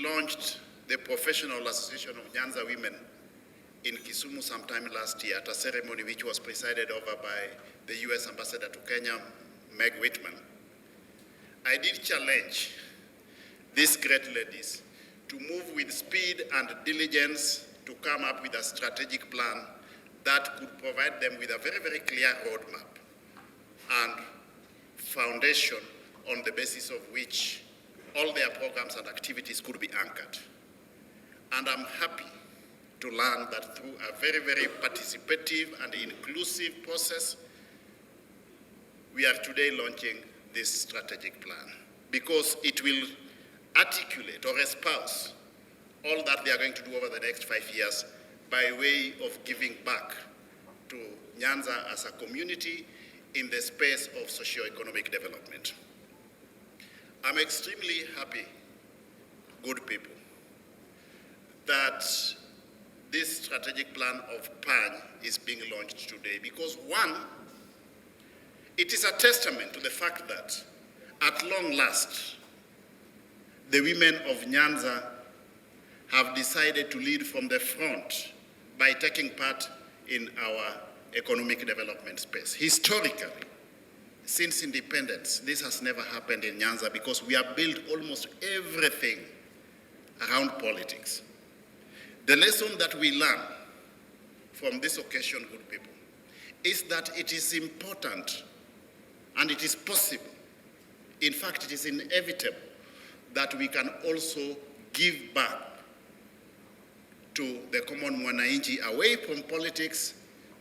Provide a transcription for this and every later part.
launched the Professional Association of Nyanza Women in Kisumu sometime last year at a ceremony which was presided over by the US Ambassador to Kenya, Meg Whitman. I did challenge these great ladies to move with speed and diligence to come up with a strategic plan that could provide them with a very, very clear roadmap and foundation on the basis of which all their programs and activities could be anchored. And I'm happy to learn that through a very, very participative and inclusive process, we are today launching this strategic plan because it will articulate or espouse all that they are going to do over the next 5 years by way of giving back to Nyanza as a community in the space of socio-economic development. I'm extremely happy, good people, that this strategic plan of PANY is being launched today because one, it is a testament to the fact that at long last, the women of Nyanza have decided to lead from the front by taking part in our economic development space. Historically, since independence, this has never happened in Nyanza because we have built almost everything around politics. The lesson that we learn from this occasion, good people, is that it is important and it is possible, in fact, it is inevitable that we can also give back to the common mwananchi away from politics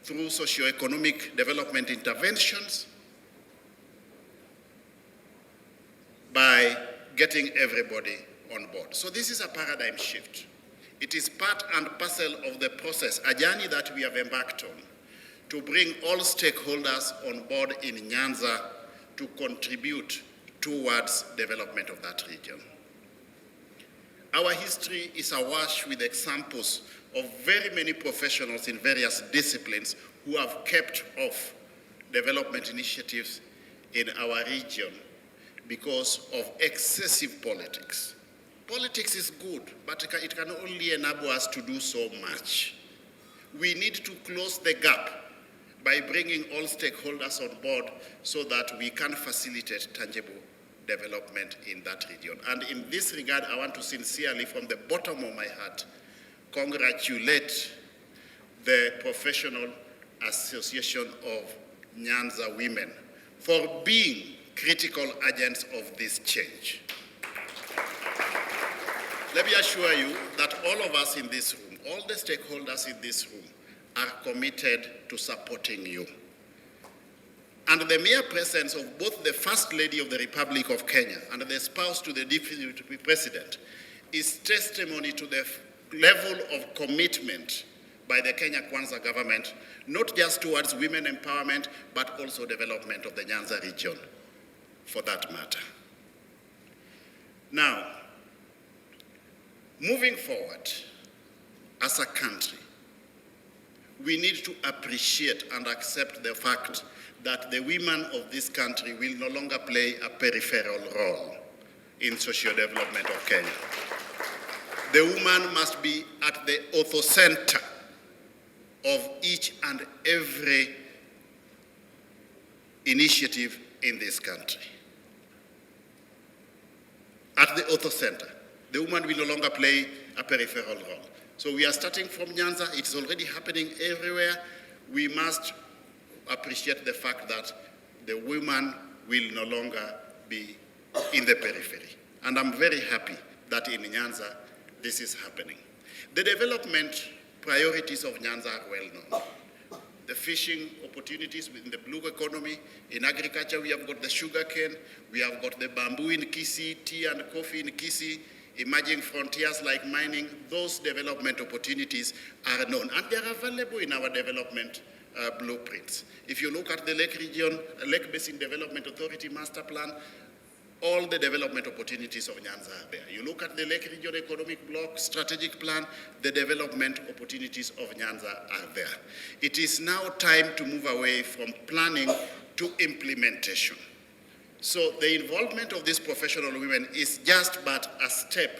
through socio-economic development interventions by getting everybody on board. So this is a paradigm shift. It is part and parcel of the process, a journey that we have embarked on to bring all stakeholders on board in Nyanza to contribute towards development of that region. Our history is awash with examples of very many professionals in various disciplines who have kept off development initiatives in our region because of excessive politics. Politics is good, but it can only enable us to do so much. We need to close the gap by bringing all stakeholders on board so that we can facilitate tangible development in that region. And in this regard, I want to sincerely, from the bottom of my heart, congratulate the Professional Association of Nyanza Women for being critical agents of this change. Let me assure you that all of us in this room, all the stakeholders in this room, are committed to supporting you. And the mere presence of both the First Lady of the Republic of Kenya and the spouse to the Deputy President is testimony to the level of commitment by the Kenya Kwanza government, not just towards women empowerment, but also development of the Nyanza region, for that matter. Now, moving forward, as a country, we need to appreciate and accept the fact that the women of this country will no longer play a peripheral role in social development of Kenya. The woman must be at the orthocenter of each and every initiative in this country. At the orthocenter, the woman will no longer play a peripheral role. So we are starting from Nyanza. It's already happening everywhere. We must appreciate the fact that the woman will no longer be in the periphery. And I'm very happy that in Nyanza, this is happening. The development priorities of Nyanza are well known. The fishing opportunities within the blue economy. In agriculture, we have got the sugar cane. We have got the bamboo in Kisii, tea and coffee in Kisii. Emerging frontiers like mining, those development opportunities are known. And they are available in our development blueprints. If you look at the Lake Region, Lake Basin Development Authority Master Plan, all the development opportunities of Nyanza are there. You look at the Lake Region Economic Bloc Strategic Plan, the development opportunities of Nyanza are there. It is now time to move away from planning to implementation. So the involvement of these professional women is just but a step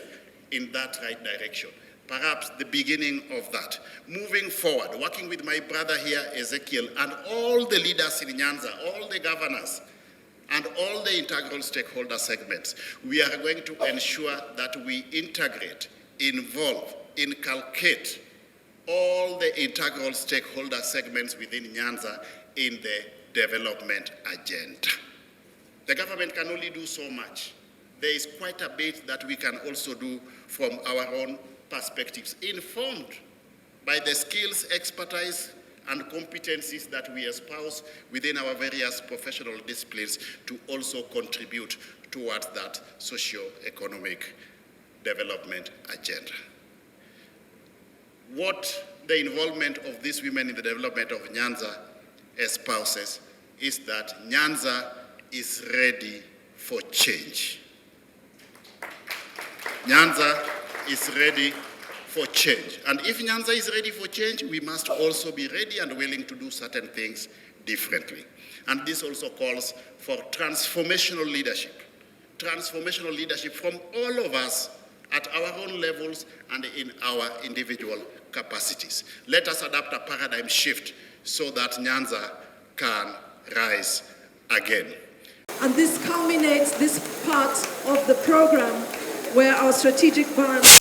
in that right direction. Perhaps the beginning of that. Moving forward, working with my brother here, Ezekiel, and all the leaders in Nyanza, all the governors, and all the integral stakeholder segments, we are going to ensure that we integrate, involve, inculcate all the integral stakeholder segments within Nyanza in the development agenda. The government can only do so much. There is quite a bit that we can also do from our own perspectives, informed by the skills, expertise, and competencies that we espouse within our various professional disciplines to also contribute towards that socio-economic development agenda. What the involvement of these women in the development of Nyanza espouses is that Nyanza is ready for change. Nyanza is ready for change. And if Nyanza is ready for change, we must also be ready and willing to do certain things differently. And this also calls for transformational leadership from all of us at our own levels and in our individual capacities. Let us adapt a paradigm shift so that Nyanza can rise again. And this culminates this part of the program where our strategic plan